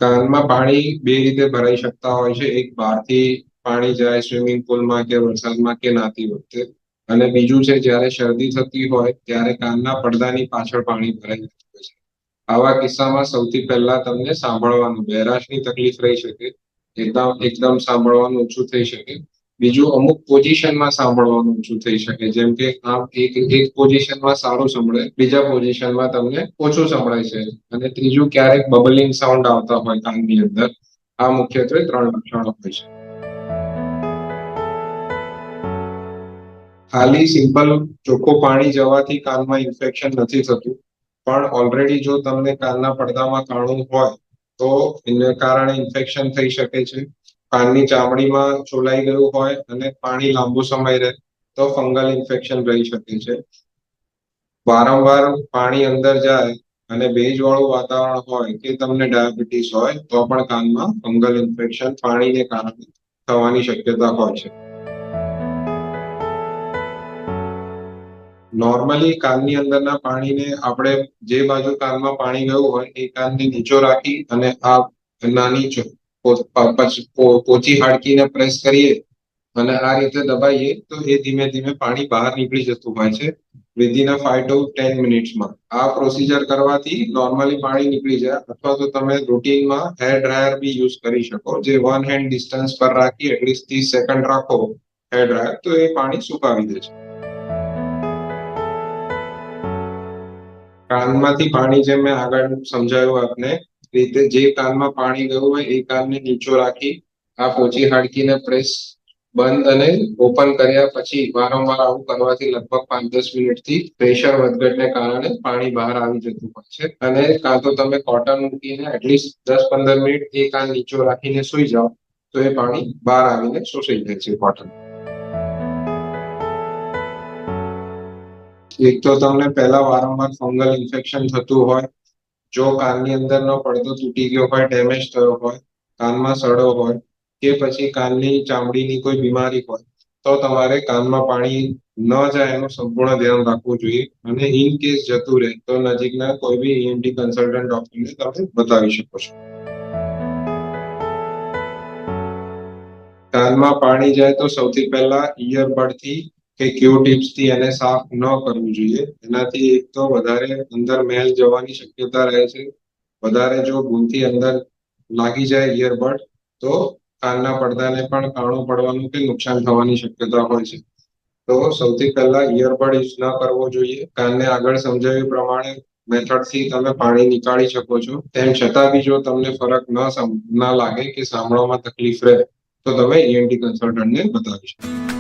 કાનમાં પાણી બે રીતે ભરાઈ શકતા હોય છે. એક બહારથી પાણી જાય સ્વિમિંગ પુલમાં કે વરસાદમાં કે નાતી વખતે, અને બીજું છે જ્યારે શરદી થતી હોય ત્યારે કાનના પડદાની પાછળ પાણી ભરાઈ જતું હોય છે. આવા કિસ્સામાં સૌથી પહેલા તમને સાંભળવાનું બહેરાશની તકલીફ રહી શકે, એકદમ એકદમ સાંભળવાનું ઓછું થઈ શકે. બીજું, અમુક પોઝિશનમાં સાંભળવાનું ઓછું થઈ શકે, જેમ કે આમ એક પોઝિશનમાં સારું સંભળાય, બીજા પોઝિશનમાં તમને ઓછું સંભળાય છે. અને ત્રીજું, ક્યારેક બબલિંગ સાઉન્ડ આવતા હોય કાનની અંદર. આ મુખ્યત્વે 3 લક્ષણો હોય છે. ખાલી સિમ્પલ ચોખ્ખું પાણી જવાથી કાનમાં ઇન્ફેક્શન નથી થતું, પણ ઓલરેડી જો તમને કાનના પડદામાં કાણું હોય તો એને કારણે ઇન્ફેક્શન થઈ શકે છે. કાનની ચામડીમાં ચોલાઈ ગયું હોય અને પાણી લાંબો સમય રહે તો ફંગલ ઇન્ફેક્શન રહી શકે છે. વારંવાર પાણી અંદર જાય અને ભેજવાળું વાતાવરણ હોય કે તમને ડાયાબિટીસ હોય તો પણ કાનમાં ફંગલ ઇન્ફેક્શન પાણીને કારણે થવાની શક્યતા હોય છે. નોર્મલી કાનની અંદરના પાણીને આપણે જે બાજુ કાનમાં પાણી ગયું હોય એ કાનને નીચો રાખી અને આ નાની પોચી હાડકીને પ્રેસ કરીએ અને આ રીતે દબાઈએ તો એ ધીમે ધીમે પાણી બહાર નીકળી જતું હોય છે વિધિન 5 to 10 મિનિટ્સમાં. આ પ્રોસીજર કરવાથી નોર્મલી પાણી નીકળી જાય, અથવા તો તમે રૂટીનમાં હેર ડ્રાયર બી યુઝ કરી શકો, જે 1 હેન્ડ ડિસ્ટન્સ પર રાખી એટલીસ્ટ 30 સેકન્ડ રાખો હેર ડ્રાયર, તો એ પાણી સુકાવી દે છે. કાનમાંથી પાણી, જેમ મેં આગળ સમજાવ્યું આપને રીતે, જે કાનમાં પાણી ગયું હોય એ કાનને નીચો રાખી આ પોચી હાડકીને પ્રેસ બંધ અને ઓપન કર્યા પછી વારંવાર આવું કરવાથી લગભગ 5-10 મિનિટથી પ્રેશર વધઘટને કારણે પાણી બહાર આવી જતું હોય છે. અને કાં તો તમે કોટન મૂકીને એટલીસ્ટ 10-15 મિનિટ એ કાન નીચો રાખીને સુઈ જાઓ તો એ પાણી બહાર આવીને શોષાઈ જાય છે કોટન. એક તો તમને પહેલા વારંવાર ફંગલ ઇન્ફેક્શન થતું હોય, જો કાનની અંદરનો પડદો તૂટી ગયો હોય, ડેમેજ થયો હોય, કાનમાં સડો હોય કે પછી કાનની ચામડીની કોઈ બીમારી હોય તો તમારે કાનમાં પાણી ન જાય એનું સંપૂર્ણ ધ્યાન રાખવું જોઈએ. અને ઇન કેસ જતું રહે તો નજીકના કોઈ બી ENT કન્સલ્ટન્ટ ડોક્ટરને તમે બતાવી શકો છો. કાનમાં પાણી જાય તો સૌથી પહેલા ઇયરબડથી કે ક્યુ-ટિપ્સથી એને સાફ ન કરવું જોઈએ. એનાથી એક તો વધારે અંદર મેલ જવાની શક્યતા રહે છે. વધારે જો ભૂલથી અંદર લાગી જાય ઇયરબડ તો કાનના પડદાને પણ કાણું પડવાનું કે નુકસાન થવાની શક્યતા હોય છે. તો સૌથી પહેલા ઇયરબડ યુઝ ન કરવો જોઈએ. કાનને આગળ સમજાવ્યું પ્રમાણે મેથડથી તમે પાણી નીકાળી શકો છો. તેમ છતાં બી જો તમને ફરક ન લાગે કે સાંભળવામાં તકલીફ રહે તો તમે ENT કન્સલ્ટન્ટને બતાવી શકો.